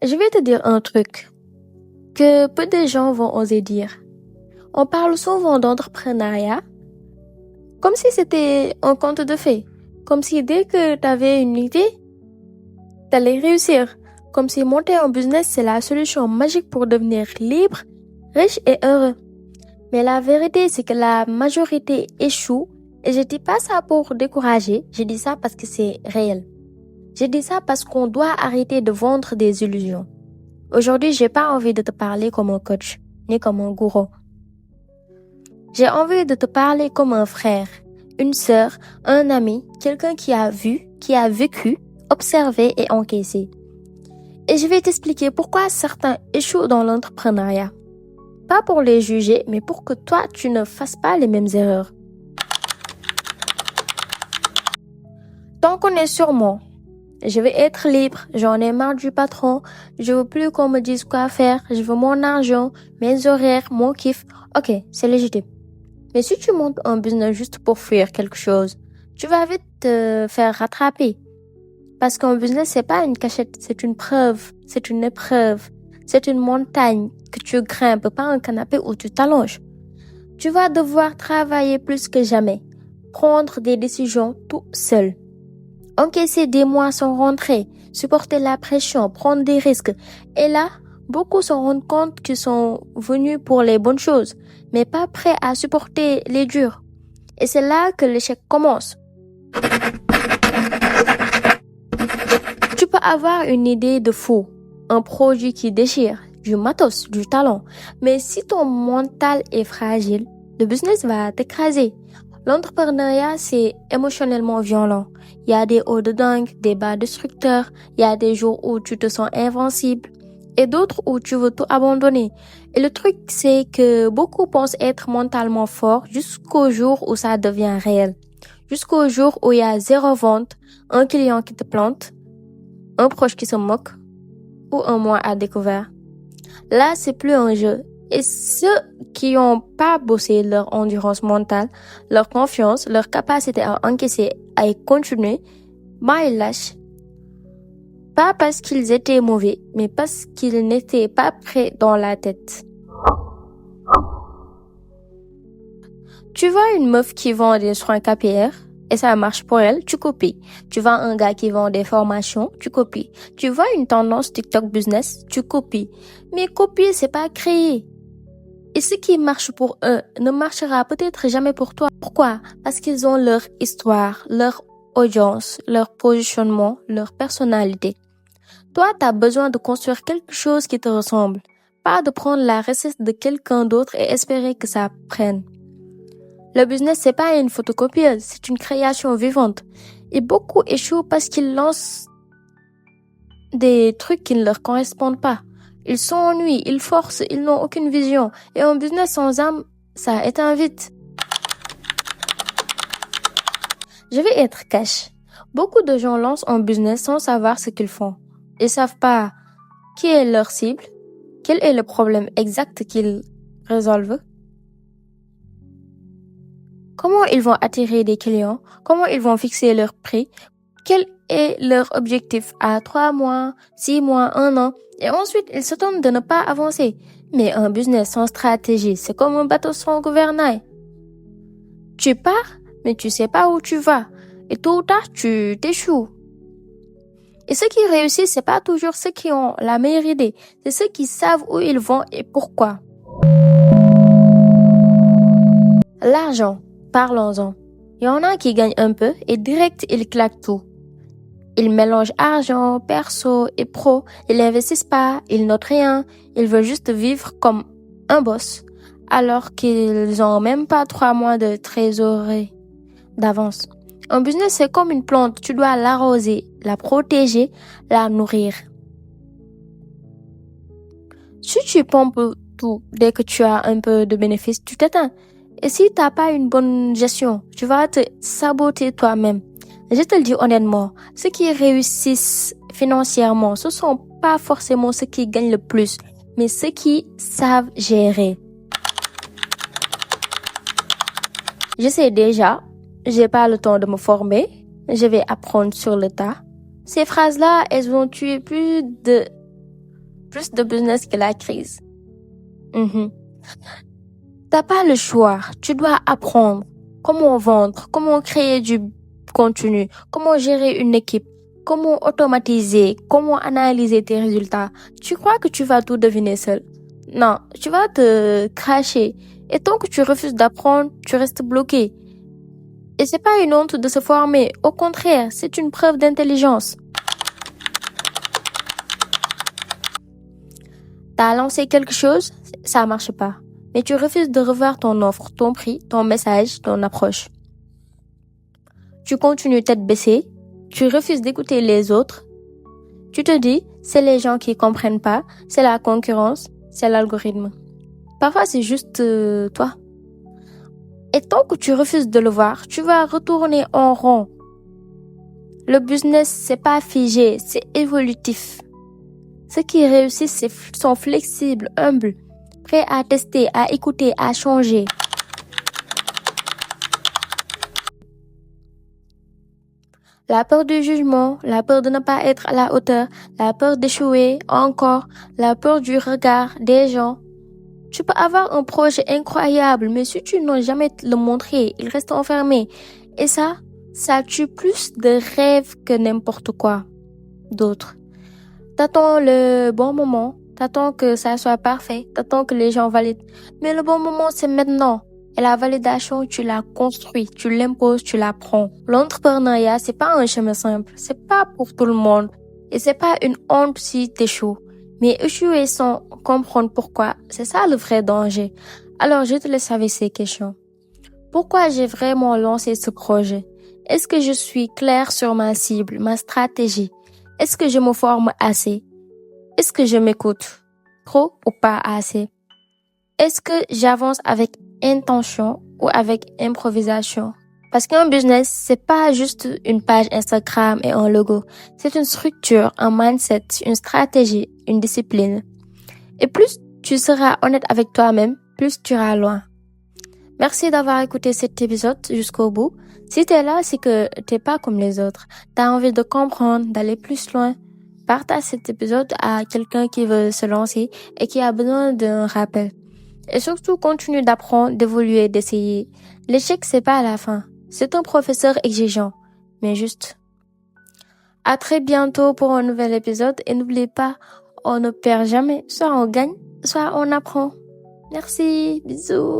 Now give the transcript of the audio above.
Je vais te dire un truc que peu de gens vont oser dire. On parle souvent d'entrepreneuriat comme si c'était un conte de fées, comme si dès que tu avais une idée, tu allais réussir, comme si monter un business c'est la solution magique pour devenir libre, riche et heureux. Mais la vérité c'est que la majorité échoue et je dis pas ça pour décourager, je dis ça parce que c'est réel. Je dis ça parce qu'on doit arrêter de vendre des illusions. Aujourd'hui, j'ai pas envie de te parler comme un coach, ni comme un gourou. J'ai envie de te parler comme un frère, une sœur, un ami, quelqu'un qui a vu, qui a vécu, observé et encaissé. Et je vais t'expliquer pourquoi certains échouent dans l'entrepreneuriat. Pas pour les juger, mais pour que toi, tu ne fasses pas les mêmes erreurs. T'en connais sûrement. Je veux être libre, j'en ai marre du patron, je veux plus qu'on me dise quoi faire, je veux mon argent, mes horaires, mon kiff. Ok, c'est légitime. Mais si tu montes un business juste pour fuir quelque chose, tu vas vite te faire rattraper. Parce qu'un business, c'est pas une cachette, c'est une preuve, c'est une épreuve, c'est une montagne que tu grimpes, pas un canapé où tu t'allonges. Tu vas devoir travailler plus que jamais, prendre des décisions tout seul. Encaisser des mois sans rentrer, supporter la pression, prendre des risques. Et là, beaucoup se rendent compte qu'ils sont venus pour les bonnes choses, mais pas prêts à supporter les durs. Et c'est là que l'échec commence. Tu peux avoir une idée de fou, un produit qui déchire, du matos, du talent. Mais si ton mental est fragile, le business va t'écraser. L'entrepreneuriat, c'est émotionnellement violent. Il y a des hauts de dingue, des bas destructeurs. Il y a des jours où tu te sens invincible et d'autres où tu veux tout abandonner. Et le truc, c'est que beaucoup pensent être mentalement forts jusqu'au jour où ça devient réel. Jusqu'au jour où il y a 0 vente, un client qui te plante, un proche qui se moque ou un mois à découvert. Là, c'est plus un jeu. Et ceux qui n'ont pas bossé leur endurance mentale, leur confiance, leur capacité à encaisser et continuer, ils lâchent. Pas parce qu'ils étaient mauvais, mais parce qu'ils n'étaient pas prêts dans la tête. Tu vois une meuf qui vend des soins capillaires et ça marche pour elle, tu copies. Tu vois un gars qui vend des formations, tu copies. Tu vois une tendance TikTok business, tu copies. Mais copier, c'est pas créer. Et ce qui marche pour eux ne marchera peut-être jamais pour toi. Pourquoi? Parce qu'ils ont leur histoire, leur audience, leur positionnement, leur personnalité. Toi, tu as besoin de construire quelque chose qui te ressemble. Pas de prendre la recette de quelqu'un d'autre et espérer que ça prenne. Le business, c'est pas une photocopieuse, c'est une création vivante. Et beaucoup échouent parce qu'ils lancent des trucs qui ne leur correspondent pas. Ils s'ennuient, ils forcent, ils n'ont aucune vision. Et un business sans âme, ça éteint vite. Je vais être cash. Beaucoup de gens lancent un business sans savoir ce qu'ils font. Ils savent pas qui est leur cible, quel est le problème exact qu'ils résolvent, comment ils vont attirer des clients, comment ils vont fixer leur prix, quel est leur objectif à 3 mois, 6 mois, 1 an. Et ensuite, ils s'étonnent de ne pas avancer. Mais un business sans stratégie, c'est comme un bateau sans gouvernail. Tu pars, mais tu sais pas où tu vas. Et tôt ou tard, tu t'échoues. Et ceux qui réussissent, c'est pas toujours ceux qui ont la meilleure idée. C'est ceux qui savent où ils vont et pourquoi. L'argent, parlons-en. Il y en a qui gagnent un peu et direct, ils claquent tout. Ils mélangent argent, perso et pro. Ils n'investissent pas, ils notent rien. Ils veulent juste vivre comme un boss. Alors qu'ils ont même pas 3 mois de trésorerie d'avance. Un business, c'est comme une plante. Tu dois l'arroser, la protéger, la nourrir. Si tu pompes tout dès que tu as un peu de bénéfice, tu t'éteins. Et si t'as pas une bonne gestion, tu vas te saboter toi-même. Je te le dis honnêtement, ceux qui réussissent financièrement, ce sont pas forcément ceux qui gagnent le plus, mais ceux qui savent gérer. Je sais déjà, j'ai pas le temps de me former, je vais apprendre sur le tas. Ces phrases-là, elles vont tuer plus de plus de business que la crise. T'as pas le choix. Tu dois apprendre comment vendre, comment créer du contenu, comment gérer une équipe, comment automatiser, comment analyser tes résultats. Tu crois que tu vas tout deviner seul? Non, tu vas te cracher. Et tant que tu refuses d'apprendre, tu restes bloqué. Et c'est pas une honte de se former. Au contraire, c'est une preuve d'intelligence. T'as lancé quelque chose, ça marche pas. Mais tu refuses de revoir ton offre, ton prix, ton message, ton approche. Tu continues tête baissée, tu refuses d'écouter les autres. Tu te dis, c'est les gens qui comprennent pas, c'est la concurrence, c'est l'algorithme. Parfois, c'est juste toi. Et tant que tu refuses de le voir, tu vas retourner en rond. Le business, c'est pas figé, c'est évolutif. Ceux qui réussissent sont flexibles, humbles, prêts à tester, à écouter, à changer. La peur du jugement, la peur de ne pas être à la hauteur, la peur d'échouer, encore, la peur du regard des gens. Tu peux avoir un projet incroyable, mais si tu n'oses jamais le montrer, il reste enfermé. Et ça tue plus de rêves que n'importe quoi d'autre. T'attends le bon moment, t'attends que ça soit parfait, t'attends que les gens valident. Mais le bon moment, c'est maintenant. Et la validation, tu la construis, tu l'imposes, tu la prends. L'entrepreneuriat, c'est pas un chemin simple. C'est pas pour tout le monde. Et c'est pas une honte si t'échoues. Mais échouer sans comprendre pourquoi, c'est ça le vrai danger. Alors, je te laisse avec ces questions. Pourquoi j'ai vraiment lancé ce projet? Est-ce que je suis claire sur ma cible, ma stratégie? Est-ce que je me forme assez? Est-ce que je m'écoute? Trop ou pas assez? Est-ce que j'avance avec intention ou avec improvisation? Parce qu'un business, c'est pas juste une page Instagram et un logo. C'est une structure, un mindset, une stratégie, une discipline. Et plus tu seras honnête avec toi-même, plus tu iras loin. Merci d'avoir écouté cet épisode jusqu'au bout. Si t'es là, c'est que t'es pas comme les autres. T'as envie de comprendre, d'aller plus loin. Partage cet épisode à quelqu'un qui veut se lancer et qui a besoin d'un rappel. Et surtout, continue d'apprendre, d'évoluer, d'essayer. L'échec, c'est pas la fin. C'est un professeur exigeant, mais juste. À très bientôt pour un nouvel épisode et n'oubliez pas, on ne perd jamais. Soit on gagne, soit on apprend. Merci, bisous.